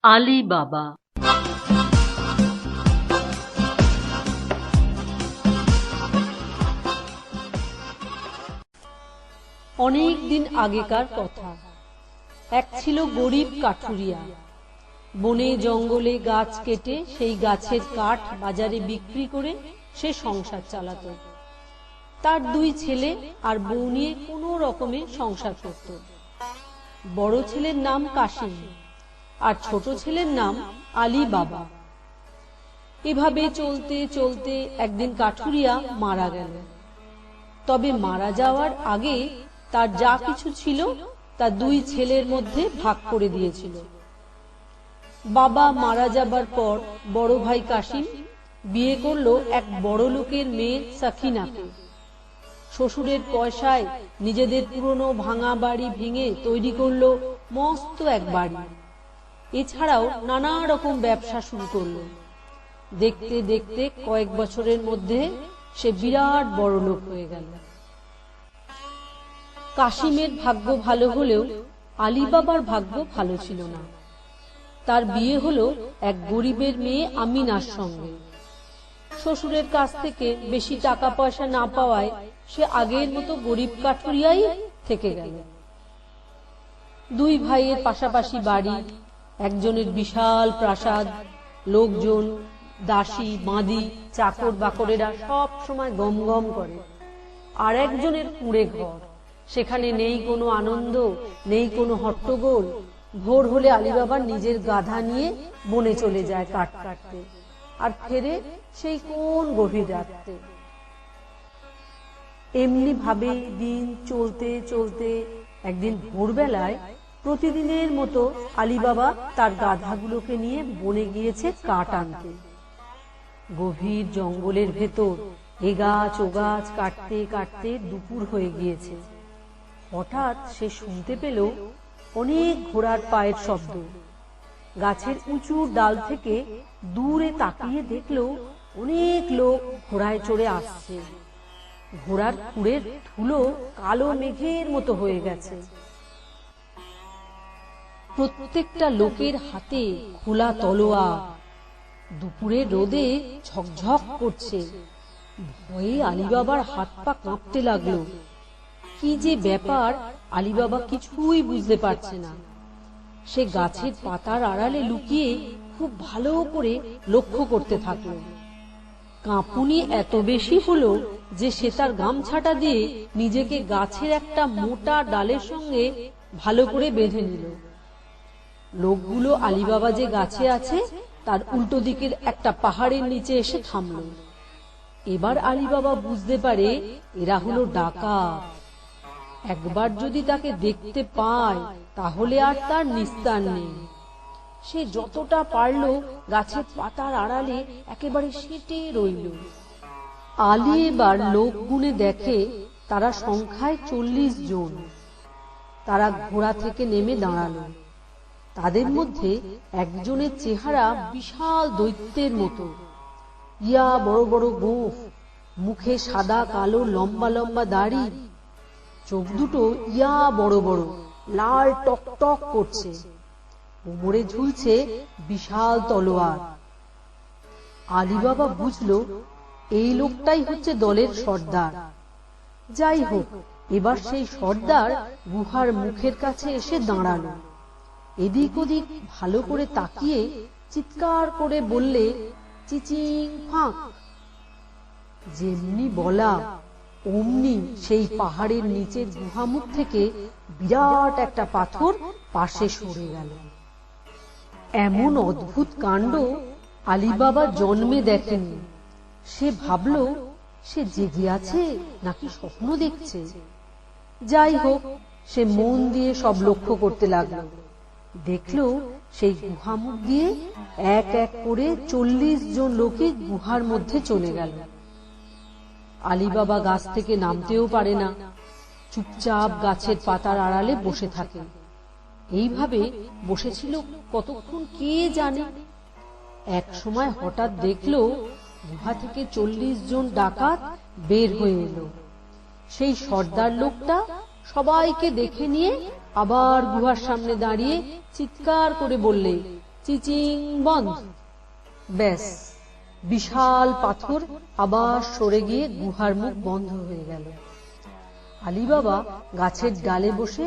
আলী বাবা। অনেক দিন আগেকার কথা। এক ছিল গরিব কাঠুরিয়া। বনে জঙ্গলে গাছ কেটে সেই গাছের কাঠ বাজারে বিক্রি করে সে সংসার চালাত। তার দুই ছেলে আর বউ নিয়ে কোনো রকমে সংসার করত। বড় ছেলের নাম কাশিম আর ছোট ছেলের নাম আলী বাবা। এভাবে চলতে চলতে একদিন কাঠুরিয়া মারা গেল। তবে মারা যাওয়ার আগে তার যা কিছু ছিল তা দুই ছেলের মধ্যে ভাগ করে দিয়েছিল। বাবা মারা যাবার পর বড় ভাই কাশিম বিয়ে করলো এক বড় লোকের মেয়ে সাকিনাকে। শ্বশুরের পয়সায় নিজেদের পুরনো ভাঙা বাড়ি ভেঙে তৈরি করলো মস্ত এক বাড়ি। এছাড়াও নানা রকম ব্যবসা শুরু করলো। দেখতে দেখতে কয়েক বছরের মধ্যে সে বিরাট বড় লোক হয়ে গেল। কাশিমের ভাগ্য ভালো হলেও আলী বাবার ভাগ্য ভালো ছিল না। তার বিয়ে হলো এক গরিবের মেয়ে আমিনার সঙ্গে। শ্বশুরের কাছ থেকে বেশি টাকা পয়সা না পাওয়ায় সে আগের মতো গরিব কাঠুরিয়াই থেকে গেল। দুই ভাইয়ের পাশাপাশি বাড়ি, একজনের বিশাল প্রাসাদ, লোকজন, দাসী মাদি চাকর বাকরেরা সব সময় গম গম করে। আর একজনের কুঁড়ে ঘর, সেখানে নেই কোনো আনন্দ, নেই কোনো হট্টগোল। ভোর হলে আলী বাবা নিজের গাধা নিয়ে বনে চলে যায় কাঠ কাটতে, আর ফেরে সেই কোন গভীর রাতে। এমনি ভাবে দিন চলতে চলতে একদিন ভোরবেলায় প্রতিদিনের মতো আলী বাবা তার গাধাগুলোকে নিয়ে বনে গিয়েছে কাঠ আনতে। গভীর জঙ্গলের ভেতর এ গাছ ও গাছ কাটতে কাটতে দুপুর হয়ে গিয়েছে। হঠাৎ সে শুনতে পেল অনেক ঘোড়ার পায়ের শব্দ। গাছের উঁচু ডাল থেকে দূরে তাকিয়ে দেখল অনেক লোক ঘোড়ায় চড়ে আসছে। ঘোড়ার খুঁড়ের ধুলো কালো মেঘের মতো হয়ে গেছে। প্রত্যেকটা লোকের হাতে খোলা তলোয়ার। দুপুরের রোদে ঝকঝক করছে। ভয়ে আলী বাবার হাত পা কাঁপতে লাগলো। কি যে ব্যাপার আলী বাবা কিছুই বুঝতে পারছে না। সে গাছের পাতার আড়ালে লুকিয়ে খুব ভালো করে লক্ষ্য করতে থাকলো। কাঁপুনি এত বেশি হলো যে সে তার গামছাটা দিয়ে নিজেকে গাছের একটা মোটা ডালের সঙ্গে ভালো করে বেঁধে নিল। লোকগুলো আলী বাবা যে গাছে আছে তার উল্টো দিকের একটা পাহাড়ের নিচে এসে থামল। এবার আলী বাবা বুঝতে পারে এরা হলো ডাকাত। একবার যদি তাকে দেখতে পায় তাহলে আর তার নিস্তার নেই। সে যতটা পারল গাছের পাতার আড়ালে একেবারে সেটে রইল। আলী এবার লোক গুনে দেখে তারা সংখ্যায় 40 জন। তারা ঘোড়া থেকে নেমে দাঁড়ালো। তাদের মধ্যে একজনের চেহারা বিশাল দৈত্যের মতো। ইয়া বড় বড় গোঁফ, মুখে সাদা কালো লম্বা লম্বা দাড়ি, চোখ দুটো ইয়া বড় বড় লাল টক টক করছে। কোমরে ঝুলছে বিশাল তলোয়ার। আলী বাবা বুঝলো এই লোকটাই হচ্ছে দলের সর্দার। যাই হোক, এবার সেই সর্দার গুহার মুখের কাছে এসে দাঁড়ালো। এদিক ওদিক ভালো করে তাকিয়ে চিৎকার করে বললে, চিচিং ফাঁক। যেমনি বলা অমনি সেই পাহাড়ের নিচের গুহামুখ থেকে বিরাট একটা পাথর পাশে সরে গেল। এমন অদ্ভুত কাণ্ড আলী বাবা জন্মে দেখেনি। সে ভাবল সে জেগে আছে নাকি স্বপ্ন দেখছে। যাই হোক, সে মন দিয়ে সব লক্ষ্য করতে লাগলো। দেখলো সেই গুহামুখ দিয়ে এক এক করে 40 জন লোকে গুহার মধ্যে চলে গেল। আলী বাবা গাছ থেকে নামতেও পারে না, চুপচাপ গাছের পাতার আড়ালে বসে থাকে। এইভাবে বসেছিল কতক্ষণ কে জানে। এক সময় হঠাৎ দেখলো গুহা থেকে 40 জন ডাকাত বের হয়ে এলো। সেই সর্দার লোকটা সবাইকে দেখে নিয়ে আবার গুহার সামনে দাঁড়িয়ে চিৎকার করে বললে, চিচিং বন্ধ। ব্যাস, বিশাল পাথর আবার সরে গিয়ে গুহার মুখ বন্ধ হয়ে গেল। আলী বাবা গাছের ডালে বসে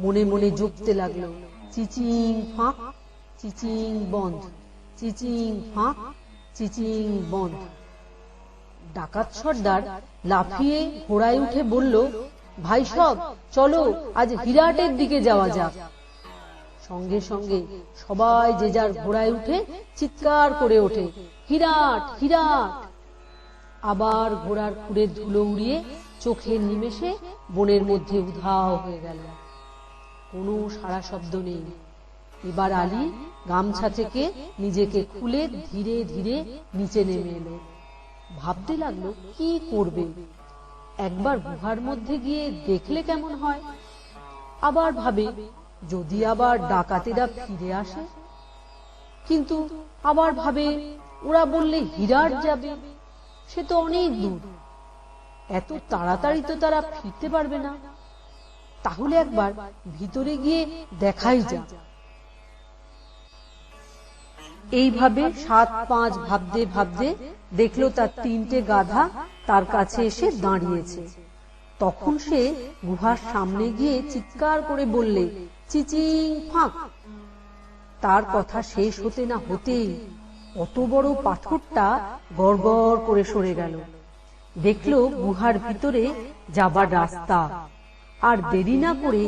মনে মনে জপতে লাগলো, চিচিং ফাঁক, চিচিং বন্ধ, চিচিং ফাঁক, চিচিং বন্ধ। ডাকাত সর্দার লাফিয়ে ঘোড়ায় উঠে বলল, ভাই সব চলো, আজ হিরাটের দিকে যাওয়া যাক। সঙ্গে সঙ্গে সবাই যে যার ঘোড়ায় উঠে চিৎকার করে ওঠে, হিরাট, হিরাট। আবার ঘোড়ার খুরের ধুলো উড়িয়ে চোখের নিমেষে বনের মধ্যে উধাও হয়ে গেল। কোনো সাড়া শব্দ নেই। এবার আলী গামছা থেকে নিজেকে খুলে ধীরে ধীরে নিচে নেমে এলো। ভাবতে লাগলো কি করবে। একবার গুহার মধ্যে গিয়ে দেখলে কেমন হয়। আবার ভাবে যদি আবার ডাকাতেরা ফিরে আসে। কিন্তু আবার ভাবে ওরা বললে হিরাট যাবে, সে তো অনেক দূর, এত তাড়াতাড়ি তো তারা ফিরতে পারবে না। তাহলে একবার ভিতরে গিয়ে দেখাই যাক। এইভাবে 7-5 ভাবতে ভাবতে দেখলো তার 3টে গাধা তার কাছে এসে দাঁড়িয়েছে। তখন সে গুহার সামনে গিয়ে চিৎকার করে বললে, চিচিং ফাঁক। তার কথা শেষ হতে না হতেই অত বড় পাথরটা গড়গড় করে সরে গেল। দেখলো গুহার ভিতরে যাবার রাস্তা। আর দেরি না করে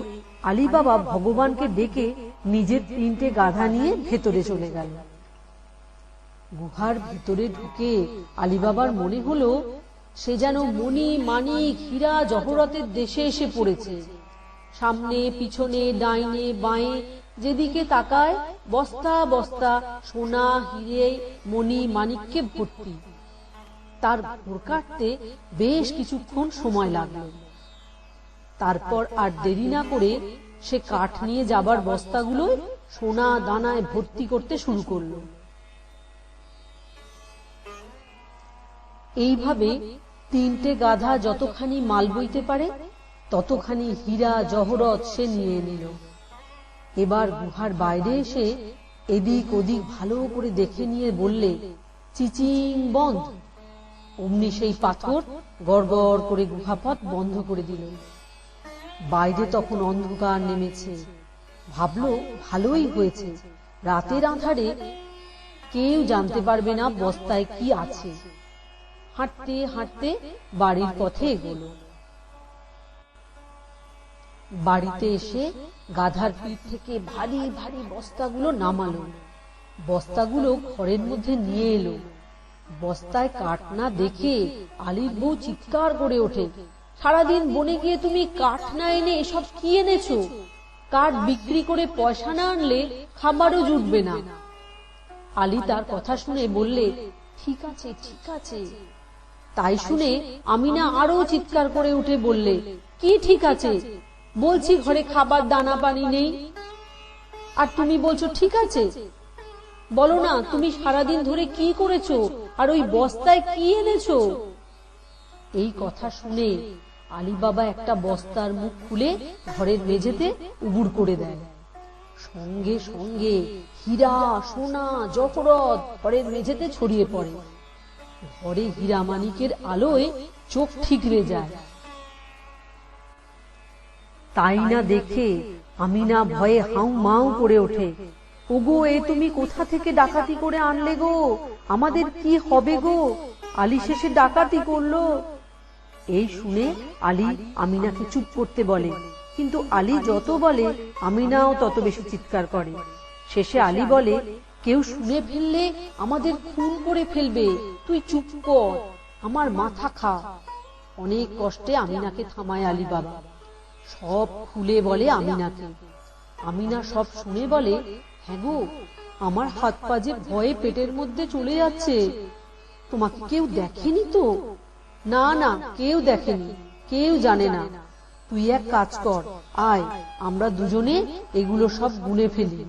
আলী বাবা ভগবানকে ডেকে নিজের 3টে গাধা নিয়ে ভেতরে চলে গেল। গুহার ভিতরে ঢুকে আলী বাবার মনে হলো সে যেন মণি মানিক হীরা জহরতের দেশে এসে পড়েছে। সামনে পিছনে ডাইনে বাঁয়ে যেদিকে তাকায় বস্তা বস্তা সোনা হিরে মণি মানিককে ভর্তি। তার ভোর কাটতে বেশ কিছুক্ষণ সময় লাগলো। তারপর আর দেরি না করে সে কাঠ নিয়ে যাবার বস্তাগুলো সোনা দানায় ভর্তি করতে শুরু করলো। এইভাবে 3টে গাধা যতখানি মাল বইতে পারে ততখানি হীরা জহরত সে নিয়ে নিল। এবার গুহার বাইরে এসে এদিক ওদিক ভালো করে দেখে নিয়ে বললে, চিচিং বন্ধ। অমনি সেই পাথর গড়গড় করে গুহাপথ বন্ধ করে দিল। বাইরে তখন অন্ধকার নেমেছে। ভাবলো ভালোই হয়েছে, রাতের আঁধারে কেউ জানতে পারবে না বস্তায় কি আছে। হাঁটতে হাঁটতে বাড়ির পথে এগোলো। বাড়িতে এসে গাধার পিঠ থেকে ভারী ভারী বস্তাগুলো নামালো। বস্তাগুলো ঘরের মধ্যে নিয়ে এলো। বস্তায় কাঠ না দেখে আলীর বউ চিৎকার করে ওঠে, সারাদিন বনে গিয়ে তুমি কাঠ না এনে এসব কি এনেছো? কাঠ বিক্রি করে পয়সা না আনলে খাবারও জুটবে না। আলী তার কথা শুনে বললে, ঠিক আছে ঠিক আছে। তাই শুনে আমিনা আরো চিৎকার করে উঠে বললে, কি ঠিক আছে? বলছি ঘরে খাবার দানা পানি নেই, আর তুমি বলছো ঠিক আছে? বলো না তুমি সারাদিন ধরে কি করেছো, আর ওই বস্তায় কি এনেছো? এই কথা শুনে আলী বাবা একটা বস্তার মুখ খুলে ঘরের মেঝেতে উবুড় করে দেয়। সঙ্গে সঙ্গে হীরা সোনা জহরত ঘরের মেঝেতে ছড়িয়ে পড়ে। ঘরে হীরা মানিকের আলোয় চোখ ঠিকরে যায়। তাই না দেখে আমিনা ভয়ে হাউ মাউ করে ওঠে, ওগো এ তুমি কোথা থেকে ডাকাতি করে আনলে গো? আমাদের কি হবে গো? আলী শেষে ডাকাতি করলো। এই শুনে আলী আমিনাকে চুপ করতে বলে, কিন্তু আলী যত বলে আমিনাও তত বেশি চিৎকার করে। শেষে আলী বলে, কেউ শুনে ফেললে আমাদের খুন করে ফেলবে, তুই চুপ কর, আমার মাথা খা। অনেক কষ্টে আমিনাকে থামায় আলী বাবা। সব খুলে বলে আমিনাকে। আমিনা সব শুনে বলে, হ্যাঁ গো, আমার হাত পা যে ভয়ে পেটের মধ্যে চলে যাচ্ছে। তোমাকে কেউ দেখেনি তো? না না, কেউ দেখেনি, কেউ জানে না। তুই এক কাজ কর, আয় আমরা দুজনে এগুলো সব গুনে ফেলি।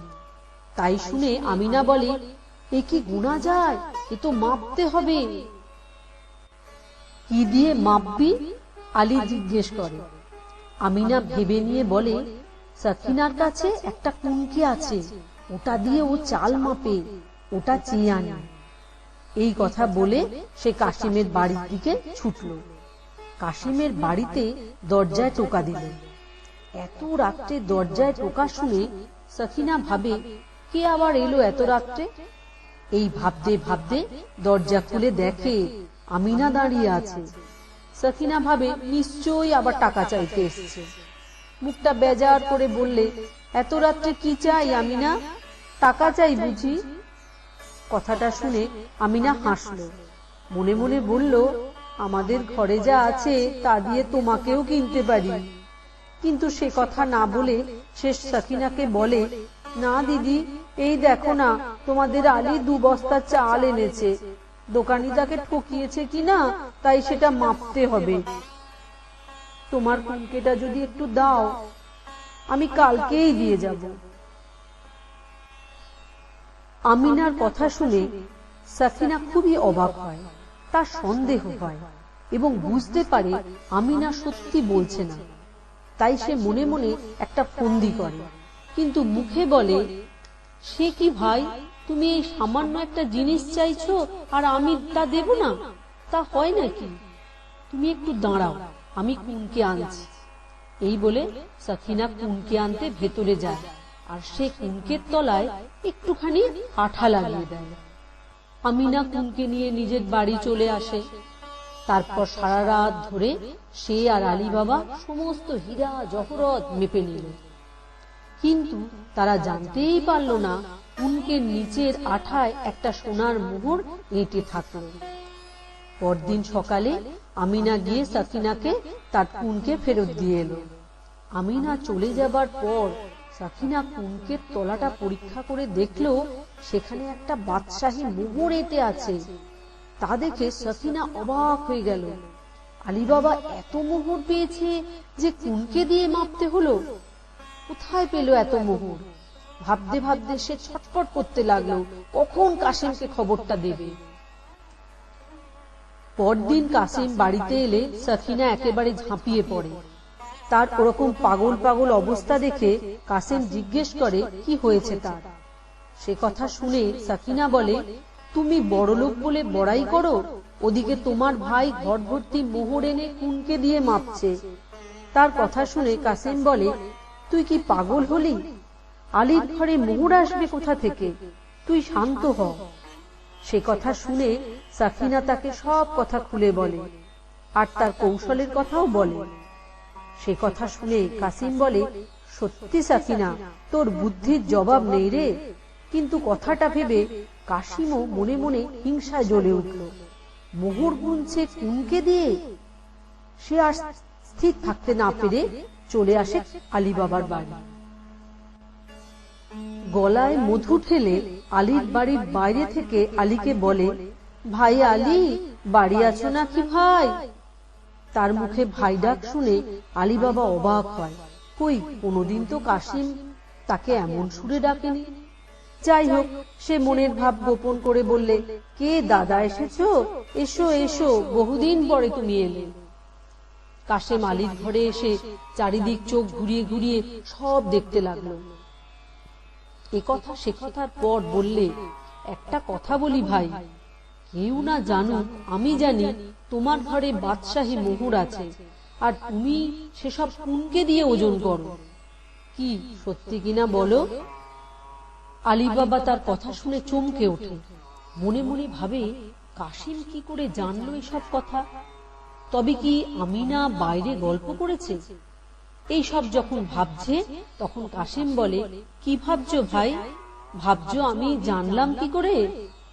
তাই শুনে আমিনা বলে, এ কি গুনা যায়? এ তো মাপতে হবে। কি দিয়ে মাপবি? আলী জিজ্ঞেস করে। আমিনা ভেবে নিয়ে বলে, সাকিনার কাছে একটা কুনকি আছে, ওটা দিয়ে ও চাল মাপে, ওটা চেয়ে আনে। এই কথা বলে সে কাশিমের বাড়ির দিকে ছুটল। কাশিমের বাড়িতে দরজায় টোকা দিল। এত রাত্রে দরজায় টোকা শুনে সখিনা ভাবে, কে আবার এলো এত রাত্রে? এই ভাবতে ভাবতে দরজা খুলে দেখে আমিনা দাঁড়িয়ে আছে। সখিনা ভাবে নিশ্চয়ই আবার টাকা চাইতে এসেছে। মুখটা বেজার করে বললে, এত রাত্রে কি চাই আমিনা? টাকা চাই বুঝি? কথাটা শুনে আমিনা হাসল, মনে মনে বলল, আমাদের ঘরে যা আছে তা দিয়ে তোমাকেও কিনতে পারি। কিন্তু সে কথা না বলে সে সখিনাকে বলে, না দিদি, এই দেখো না, তোমাদের আলী 2 বস্তা চাল এনেছে। দোকানি তাকে ঠকিয়েছে কিনা তাই সেটা মাপতে হবে। তোমার কুনকেটা যদি একটু দাও, আমি কালকেই দিয়ে যাব। আমিনার কথা শুনে সখিনা খুবই অবাক হয়, তার সন্দেহ হয় এবং বুঝতে পারে আমিনা সত্যি বলছে না। তাই সে মনে মনে একটা ফন্দি করে, কিন্তু মুখে বলে, সে কি ভাই, তুমি এই সামান্য একটা জিনিস চাইছো আর আমি তা দেব না? তা হয় নাকি? তুমি একটু দাঁড়াও, আমি কুনকে আনছি। এই বলে সখিনা কুনকে আনতে ভেতরে যায় আর সে কুনকের তলায় একটুখানি আঠা লাগিয়ে দেয়। আমিনা কুনকে নিয়ে নিজের বাড়ি চলে আসে। তারপর সারা রাত ধরে সে আর আলী বাবা সমস্ত হীরা জহরত মেপে নিল, কিন্তু তারা জানতেই পারল না কুনকের নিচের আঠায় একটা সোনার মোহর এঁটে থাকল। পরদিন সকালে আমিনা গিয়ে সখিনাকে তার কুনকে ফেরত দিয়ে এলো। আমিনা চলে যাবার পর সখিনা কুনকের তলাটা পরীক্ষা করে দেখলো সেখানে একটা বাদশাহী মোহর এঁটে আছে। তা দেখে সখিনা অবাক হয়ে গেল। আলী বাবা এত মোহর পেয়েছে যে কুনকে দিয়ে মাপতে হলো? কোথায় পেল এত মোহর? ভাবতে ভাবতে সে ছটফট করতে লাগলো, কখন কাসিমকে খবরটা দেবে। পরদিন কাসিম বাড়িতে এলে সখিনা একেবারে ঝাঁপিয়ে পড়ে। তার ওরকম পাগল পাগল অবস্থা দেখে কাসিম জিজ্ঞেস করে, কি হয়েছে তার? সে কথা শুনে সখিনা বলে, তুমি বড়লোক বলে বড়াই করো, ওদিকে তোমার ভাই ঘর ভর্তি মোহর এনে কুনকে দিয়ে মাপছে। তার কথা শুনে কাসিম বলে, তুই কি পাগল হলি? আলীর ঘরে মোহর আসবে কোথা থেকে? তুই শান্ত হ। সে কথা শুনে সখিনা তাকে সব কথা খুলে বলে আর তার কৌশলের কথাও বলে। সে কথা শুনে কাসিম বলে, সত্যি সখিনা, তোর বুদ্ধির জবাব নেই রে। কিন্তু কথাটা ভেবে কাসিমও মনে মনে হিংসায় জ্বলে উঠল। মোহর গুনছে কুনকে দিয়ে। সে আর স্থির থাকতে না পেরে চলে আসে আলী বাবার বাড়ি। গলায় মধু ঠেলে আলীর বাড়ির বাইরে থেকে আলীকে বলে, ভাই আলী, বাড়ি আছো নাকি ভাই? তার মুখে ভাই ডাক শুনে আলী বাবা অবাক হয়। কই, কোনোদিন তো কাসিম তাকে এমন সুরে ডাকেনি। যাই হোক, সে মনের ভাব গোপন করে বললে, কে দাদা এসেছো? এসো এসো, বহুদিন পরে তুমি এলে। কাসিম আলীর ঘরে এসে চারিদিক চোখ ঘুরিয়ে ঘুরিয়ে সব দেখতে লাগলো। এ কথা সে কথার পর বললে, একটা কথা বলি ভাই, কেউ না জানুক আমি জানি তোমার ঘরে বাদশাহী মোহর আছে, আর তুমি সেসব কুনকে দিয়ে ওজন করো। কি সত্যি কিনা বলো? আলী বাবা তার কথা শুনে চমকে ওঠে। মনে মনে ভাবে, কাসিম কি করে জানলো এসব কথা? তবে কি আমিনা বাইরে গল্প করেছে? এই সব যখন ভাবছে তখন কাসিম বলে, কি ভাবছো ভাই? ভাবছো আমি জানলাম কি করে?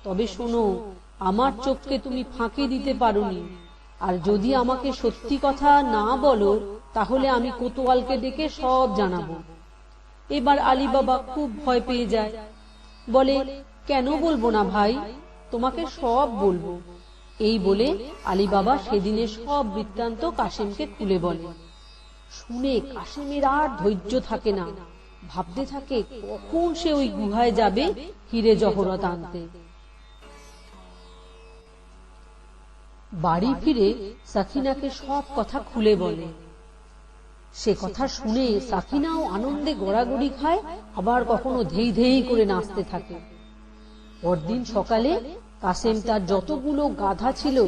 তবে শোনো, আমার চোখকে তুমি ফাঁকি দিতে পারোনি, আর যদি আমাকে সত্যি কথা না বলো তাহলে আমি কোতোয়ালকে ডেকে সব জানাবো। এবার আলী বাবা খুব ভয় পেয়ে যায়, বলে, কেন বলবো না ভাই, তোমাকে সব বলবো। এই বলে আলী বাবা সেদিনের সব বৃত্তান্ত কাসিমকে খুলে বলে। শুনে কাসিমের আর ধৈর্য থাকে না, ভাবতে থাকে কখন সে ওই গুহায় যাবে হিরে জহরত আনতে। বাড়ি ফিরে সখিনাকে সব কথা খুলে বলে। সে কথা শুনে সাকিনাও আনন্দে গড়াগড়ি খায়, আবার কখনো ধেই ধেই করে নাচতে থাকে। পরদিন সকালে কাসেম তার যতগুলো গাধা ছিল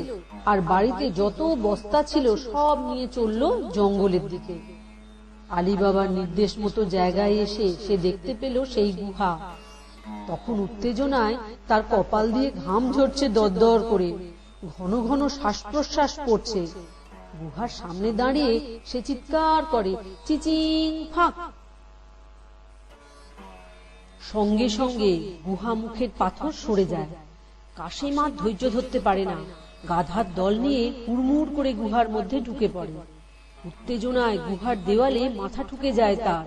আর বাড়িতে যত বস্তা ছিল সব নিয়ে চলল জঙ্গলের দিকে। আলী বাবার নির্দেশ মতো জায়গায় এসে সে দেখতে পেল সেই গুহা। তখন উত্তেজনায় তার কপাল দিয়ে ঘাম ঝরছে দরদর করে, ঘন ঘন শ্বাস প্রশ্বাস পড়ছে। গুহার সামনে দাঁড়িয়ে সে চিৎকার করে, চিচিং ফাঁক। সঙ্গে সঙ্গে গুহা মুখের পাথর সরে যায়। কাসেম আর ধৈর্য ধরতে পারে না, গাধার দল নিয়ে হুড়মুড় করে গুহার মধ্যে ঢুকে পড়ে। উত্তেজনায় গুহার দেওয়ালে মাথা ঠুকে যায় তার।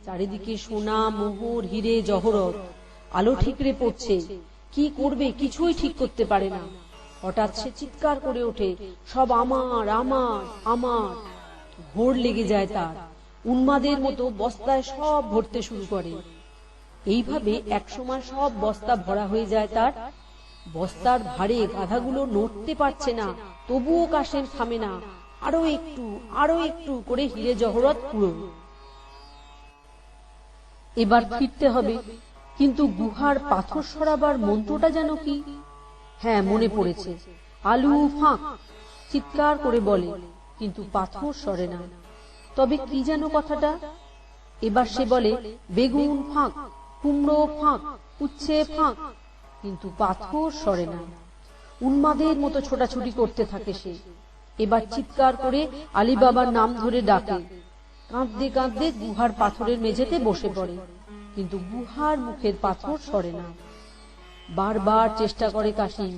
চারিদিকে সোনা, মোহর, হিরে, জহরত আলো ঠিকরে পড়ছে। কি করবে কিছুই ঠিক করতে পারে না। হঠাৎ সে চিৎকার করে ওঠে, সব আমার আমার আমার। ঘোর লেগে যায় তার, উন্মাদের মতো বস্তায় সব ভরতে শুরু করে। এইভাবে একসময় সব বস্তা ভরা হয়ে যায় তার। বস্তার ভারে গাধাগুলো নড়তে পারছে না, তবুও কাসেম থামে না। আরো একটু করে হিরে জহরত পুরো। এবার ফিরতে হবে, কিন্তু গুহার পাথর সরাবার মন্ত্রটা যেন কি? হ্যাঁ, মনে পড়েছে। আলু ফাঁক চিৎকার করে বলে, কিন্তু পাথর সরে না। তবে কি যেন কথাটা? এবার সে বলে, বেগুন ফাঁক, কুমড়ো ফাঁক, উচ্ছে ফাঁক, কিন্তু পাথর সরে না। উন্মাদের মতো ছোটাছুটি করতে থাকে সে। এবার চিৎকার করে আলী বাবার নাম ধরে ডাকে। কাঁদতে কাঁদতে গুহার পাথরের মেঝেতে বসে পড়ে, কিন্তু গুহার মুখের পাথর সরে না। বারবার চেষ্টা করে কাসেম,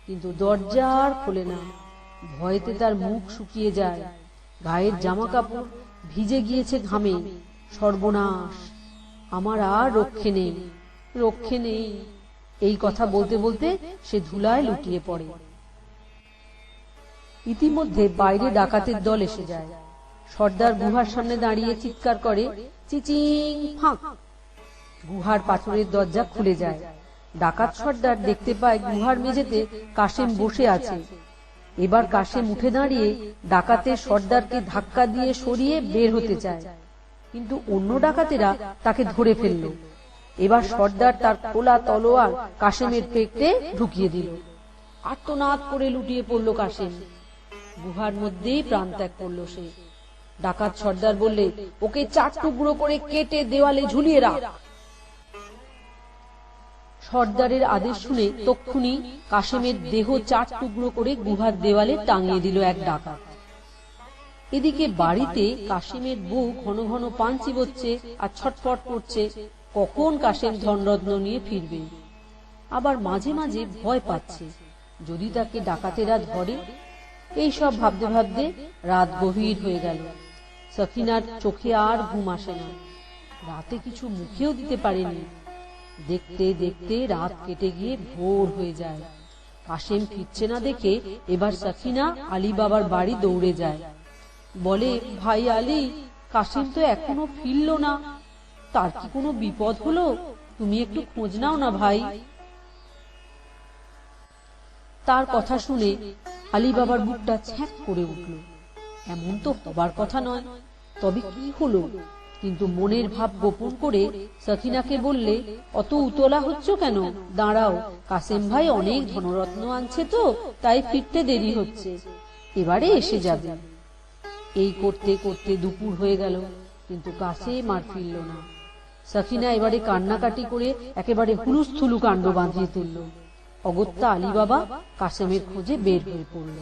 কিন্তু দরজা আর খোলে না। ভয়েতে তার মুখ শুকিয়ে যায়, গায়ের জামা কাপড় ভিজে গিয়েছে ঘামে। সর্বনাশ, আমার আর রক্ষে নেই, রক্ষে নেই। এই কথা বলতে বলতে সে ধুলায় লুটিয়ে পড়ে। ইতিমধ্যে বাইরে ডাকাতের দল এসে যায়। সর্দার গুহার সামনে দাঁড়িয়ে চিৎকার করে, চিচিং ফাঁক। গুহার পাথরের দরজা খুলে যায়। ডাকাত সর্দার দেখতে পায় গুহার মেঝেতে কাসেম বসে আছে। এবার কাসেম উঠে দাঁড়িয়ে ডাকাতের সর্দারকে ধাক্কা দিয়ে সরিয়ে বের হতে চায়, কিন্তু অন্য ডাকাতেরা তাকে ধরে ফেলল। এবার সর্দার তার খোলা তলোয়ার কাসেমের পেটে ঢুকিয়ে দিল। আর্তনাদ করে লুটিয়ে পড়ল কাসেম। গুহার মধ্যেই প্রাণ ত্যাগ করল সে। ডাকাত সর্দার বললে, ওকে 4 টুকরো করে কেটে দেওয়ালে ঝুলিয়ে রাখ। সর্দারের আদেশ শুনে তক্ষুনি কাসেমের দেহ 4 টুকরো করে গুহার দেওয়ালে টাঙিয়ে দিল এক ডাকাত। এদিকে বাড়িতে কাসেমের বউ ঘন ঘন পান চিবোচ্ছে আর ছটফট করছে, কখন কাসেম ধনরত্ন নিয়ে ফিরবে। আবার মাঝে মাঝে ভয় পাচ্ছে, যদি তাকে ডাকাতেরা ধরে। এই সব ভাবতে ভাবতে রাত গভীর হয়ে গেল। সকিনার চোখে আর ঘুম আসে না। রাতে কিছু মুখেও দিতে পারেনি। দেখতে দেখতে রাত কেটে গিয়ে ভোর হয়ে যায়। কাসেম ফিরছে না দেখে এবার সকিনা আলী বাবার বাড়ি দৌড়ে যায়। বলে, ভাই আলী, কাসেম তো এখনো ফিরল না। তার কি কোনো বিপদ হলো? তুমি একটু খোঁজ নাও না ভাই। তার কথা শুনে আলী বাবার বুকটা ছ্যাঁক করে উঠল। এমন তো হবার কথা নয়, তবে কি হলো? কিন্তু মনের ভাব গোপন করে সকিনাকে বললে, অত উতলা হচ্ছ কেন? দাঁড়াও, কাসেম ভাই অনেক ধনরত্ন আনছে তো, তাই ফিরতে দেরি হচ্ছে, এবারে এসে যাবে। এই করতে করতে দুপুর হয়ে গেল, কিন্তু কাসেম আর ফিরল না। সকিনা এবারে কান্নাকাটি করে একেবারে হুলুস্থুলু কাণ্ড বাঁধিয়ে তুলল। অগত্যা আলী বাবা কাসেমের খোঁজে বের হয়ে পড়ল।